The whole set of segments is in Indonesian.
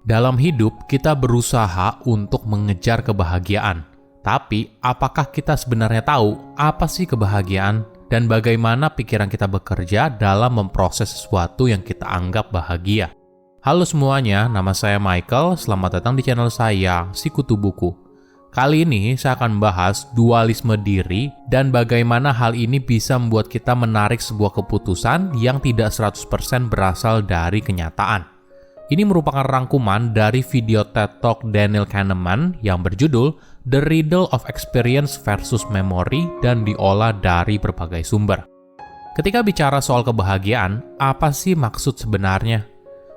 Dalam hidup, kita berusaha untuk mengejar kebahagiaan. Tapi, apakah kita sebenarnya tahu apa sih kebahagiaan dan bagaimana pikiran kita bekerja dalam memproses sesuatu yang kita anggap bahagia? Halo semuanya, nama saya Michael. Selamat datang di channel saya, Sikutu Buku. Kali ini saya akan membahas dualisme diri dan bagaimana hal ini bisa membuat kita menarik sebuah keputusan yang tidak 100% berasal dari kenyataan. Ini merupakan rangkuman dari video TED Talk Daniel Kahneman yang berjudul The Riddle of Experience versus Memory dan diolah dari berbagai sumber. Ketika bicara soal kebahagiaan, apa sih maksud sebenarnya?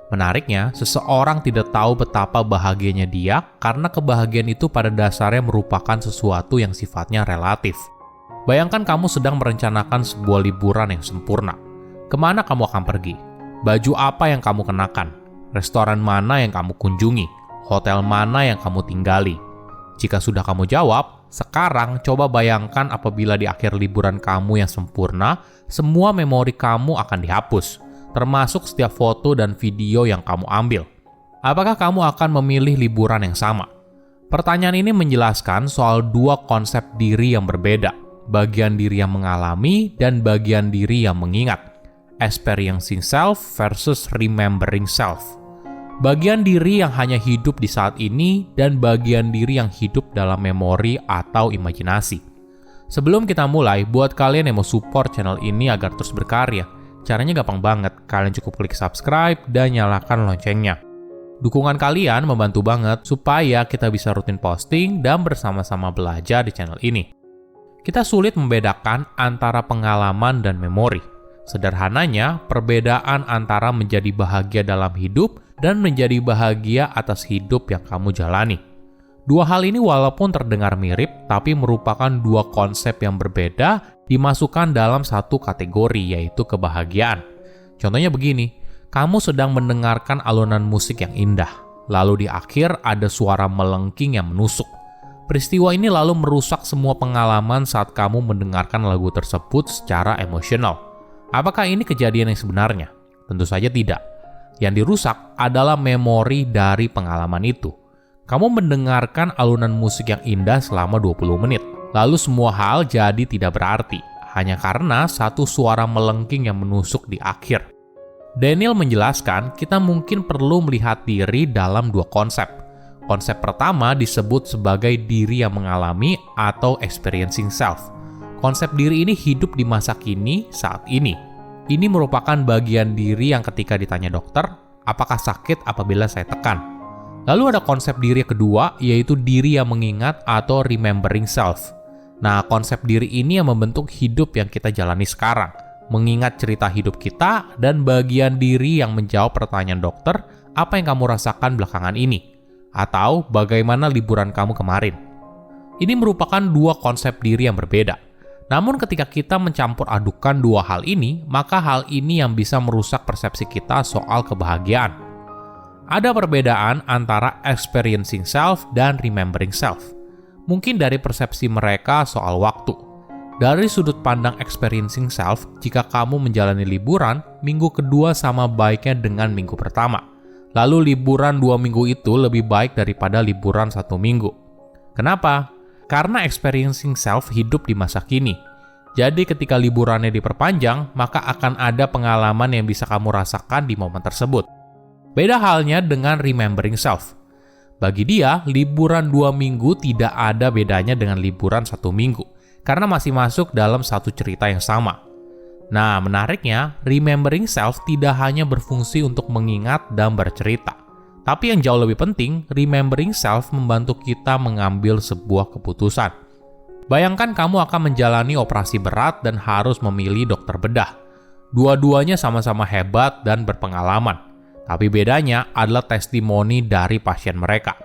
Menariknya, seseorang tidak tahu betapa bahagianya dia karena kebahagiaan itu pada dasarnya merupakan sesuatu yang sifatnya relatif. Bayangkan kamu sedang merencanakan sebuah liburan yang sempurna. Kemana kamu akan pergi? Baju apa yang kamu kenakan? Restoran mana yang kamu kunjungi? Hotel mana yang kamu tinggali? Jika sudah kamu jawab, sekarang coba bayangkan apabila di akhir liburan kamu yang sempurna, semua memori kamu akan dihapus, termasuk setiap foto dan video yang kamu ambil. Apakah kamu akan memilih liburan yang sama? Pertanyaan ini menjelaskan soal dua konsep diri yang berbeda, bagian diri yang mengalami dan bagian diri yang mengingat. Experiencing self versus remembering self. Bagian diri yang hanya hidup di saat ini dan bagian diri yang hidup dalam memori atau imajinasi. Sebelum kita mulai, buat kalian yang mau support channel ini agar terus berkarya, caranya gampang banget. Kalian cukup klik subscribe dan nyalakan loncengnya. Dukungan kalian membantu banget supaya kita bisa rutin posting dan bersama-sama belajar di channel ini. Kita sulit membedakan antara pengalaman dan memori. Sederhananya, perbedaan antara menjadi bahagia dalam hidup dan menjadi bahagia atas hidup yang kamu jalani. Dua hal ini walaupun terdengar mirip, tapi merupakan dua konsep yang berbeda dimasukkan dalam satu kategori, yaitu kebahagiaan. Contohnya begini, kamu sedang mendengarkan alunan musik yang indah, lalu di akhir ada suara melengking yang menusuk. Peristiwa ini lalu merusak semua pengalaman saat kamu mendengarkan lagu tersebut secara emosional. Apakah ini kejadian yang sebenarnya? Tentu saja tidak. Yang dirusak adalah memori dari pengalaman itu. Kamu mendengarkan alunan musik yang indah selama 20 menit. Lalu semua hal jadi tidak berarti, hanya karena satu suara melengking yang menusuk di akhir. Daniel menjelaskan, kita mungkin perlu melihat diri dalam dua konsep. Konsep pertama disebut sebagai diri yang mengalami atau experiencing self. Konsep diri ini hidup di masa kini saat ini. Ini merupakan bagian diri yang ketika ditanya dokter, apakah sakit apabila saya tekan? Lalu ada konsep diri kedua, yaitu diri yang mengingat atau remembering self. Nah, konsep diri ini yang membentuk hidup yang kita jalani sekarang. Mengingat cerita hidup kita dan bagian diri yang menjawab pertanyaan dokter, apa yang kamu rasakan belakangan ini? Atau bagaimana liburan kamu kemarin? Ini merupakan dua konsep diri yang berbeda. Namun ketika kita mencampur adukan dua hal ini, maka hal ini yang bisa merusak persepsi kita soal kebahagiaan. Ada perbedaan antara experiencing self dan remembering self. Mungkin dari persepsi mereka soal waktu. Dari sudut pandang experiencing self, jika kamu menjalani liburan, minggu kedua sama baiknya dengan minggu pertama. Lalu liburan 2 minggu itu lebih baik daripada liburan 1 minggu. Kenapa? Karena experiencing self hidup di masa kini. Jadi ketika liburannya diperpanjang, maka akan ada pengalaman yang bisa kamu rasakan di momen tersebut. Beda halnya dengan remembering self. Bagi dia, liburan 2 minggu tidak ada bedanya dengan liburan 1 minggu, karena masih masuk dalam satu cerita yang sama. Nah, menariknya, remembering self tidak hanya berfungsi untuk mengingat dan bercerita. Tapi yang jauh lebih penting, remembering self membantu kita mengambil sebuah keputusan. Bayangkan kamu akan menjalani operasi berat dan harus memilih dokter bedah. Dua-duanya sama-sama hebat dan berpengalaman. Tapi bedanya adalah testimoni dari pasien mereka.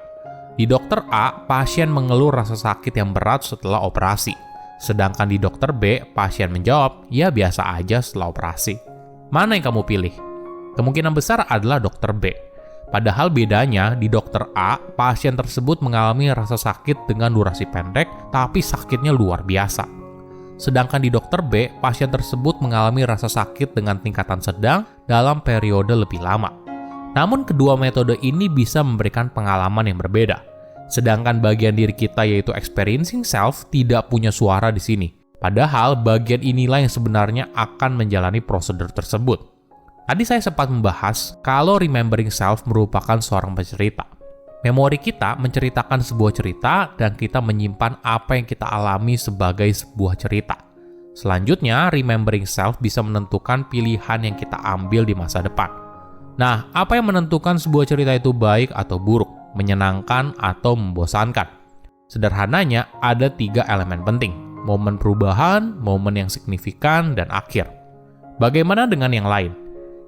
Di dokter A, pasien mengeluh rasa sakit yang berat setelah operasi. Sedangkan di dokter B, pasien menjawab, ya biasa aja setelah operasi. Mana yang kamu pilih? Kemungkinan besar adalah dokter B. Padahal bedanya, di dokter A, pasien tersebut mengalami rasa sakit dengan durasi pendek, tapi sakitnya luar biasa. Sedangkan di dokter B, pasien tersebut mengalami rasa sakit dengan tingkatan sedang dalam periode lebih lama. Namun kedua metode ini bisa memberikan pengalaman yang berbeda. Sedangkan bagian diri kita yaitu experiencing self tidak punya suara di sini. Padahal bagian inilah yang sebenarnya akan menjalani prosedur tersebut. Tadi saya sempat membahas kalau remembering self merupakan seorang pencerita. Memori kita menceritakan sebuah cerita dan kita menyimpan apa yang kita alami sebagai sebuah cerita. Selanjutnya, remembering self bisa menentukan pilihan yang kita ambil di masa depan. Nah, apa yang menentukan sebuah cerita itu baik atau buruk, menyenangkan atau membosankan? Sederhananya, ada 3 elemen penting: momen perubahan, momen yang signifikan, dan akhir. Bagaimana dengan yang lain?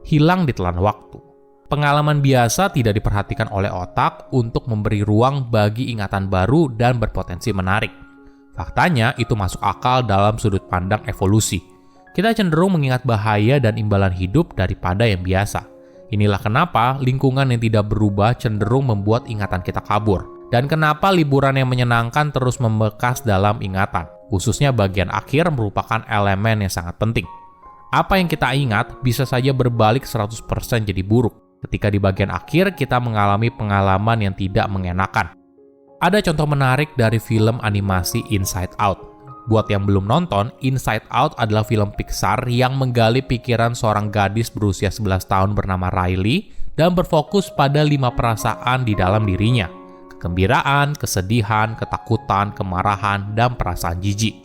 Hilang ditelan waktu. Pengalaman biasa tidak diperhatikan oleh otak untuk memberi ruang bagi ingatan baru dan berpotensi menarik. Faktanya, itu masuk akal dalam sudut pandang evolusi. Kita cenderung mengingat bahaya dan imbalan hidup daripada yang biasa. Inilah kenapa lingkungan yang tidak berubah cenderung membuat ingatan kita kabur. Dan kenapa liburan yang menyenangkan terus membekas dalam ingatan. Khususnya bagian akhir merupakan elemen yang sangat penting. Apa yang kita ingat bisa saja berbalik 100% jadi buruk ketika di bagian akhir kita mengalami pengalaman yang tidak mengenakan. Ada contoh menarik dari film animasi Inside Out. Buat yang belum nonton, Inside Out adalah film Pixar yang menggali pikiran seorang gadis berusia 11 tahun bernama Riley dan berfokus pada 5 perasaan di dalam dirinya: kegembiraan, kesedihan, ketakutan, kemarahan, dan perasaan jijik.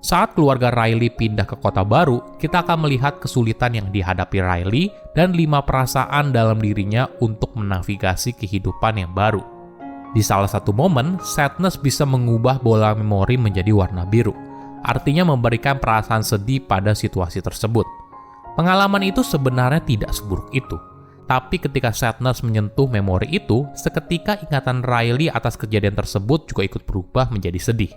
Saat keluarga Riley pindah ke kota baru, kita akan melihat kesulitan yang dihadapi Riley dan 5 perasaan dalam dirinya untuk menavigasi kehidupan yang baru. Di salah satu momen, sadness bisa mengubah bola memori menjadi warna biru, artinya memberikan perasaan sedih pada situasi tersebut. Pengalaman itu sebenarnya tidak seburuk itu, tapi ketika sadness menyentuh memori itu, seketika ingatan Riley atas kejadian tersebut juga ikut berubah menjadi sedih.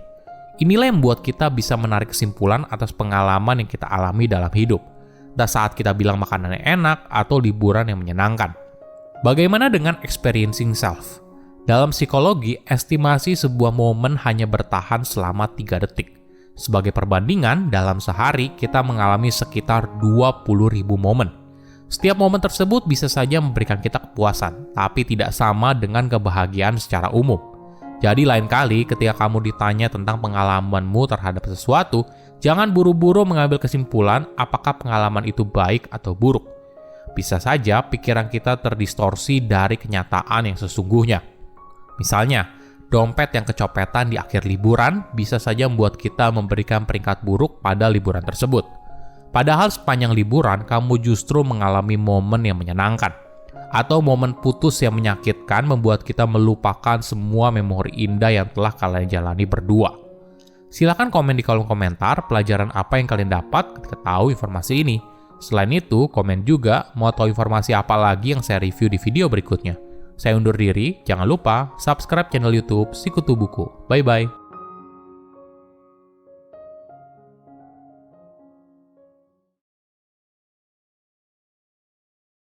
Inilah yang membuat kita bisa menarik kesimpulan atas pengalaman yang kita alami dalam hidup, dan saat kita bilang makanan yang enak atau liburan yang menyenangkan. Bagaimana dengan experiencing self? Dalam psikologi, estimasi sebuah momen hanya bertahan selama 3 detik. Sebagai perbandingan, dalam sehari kita mengalami sekitar 20.000 momen. Setiap momen tersebut bisa saja memberikan kita kepuasan, tapi tidak sama dengan kebahagiaan secara umum. Jadi lain kali ketika kamu ditanya tentang pengalamanmu terhadap sesuatu, jangan buru-buru mengambil kesimpulan apakah pengalaman itu baik atau buruk. Bisa saja pikiran kita terdistorsi dari kenyataan yang sesungguhnya. Misalnya, dompet yang kecopetan di akhir liburan bisa saja membuat kita memberikan peringkat buruk pada liburan tersebut. Padahal sepanjang liburan kamu justru mengalami momen yang menyenangkan. Atau momen putus yang menyakitkan membuat kita melupakan semua memori indah yang telah kalian jalani berdua. Silahkan komen di kolom komentar pelajaran apa yang kalian dapat ketika tahu informasi ini. Selain itu, komen juga mau tahu informasi apa lagi yang saya review di video berikutnya. Saya undur diri, jangan lupa subscribe channel YouTube Sikutu Buku. Bye-bye.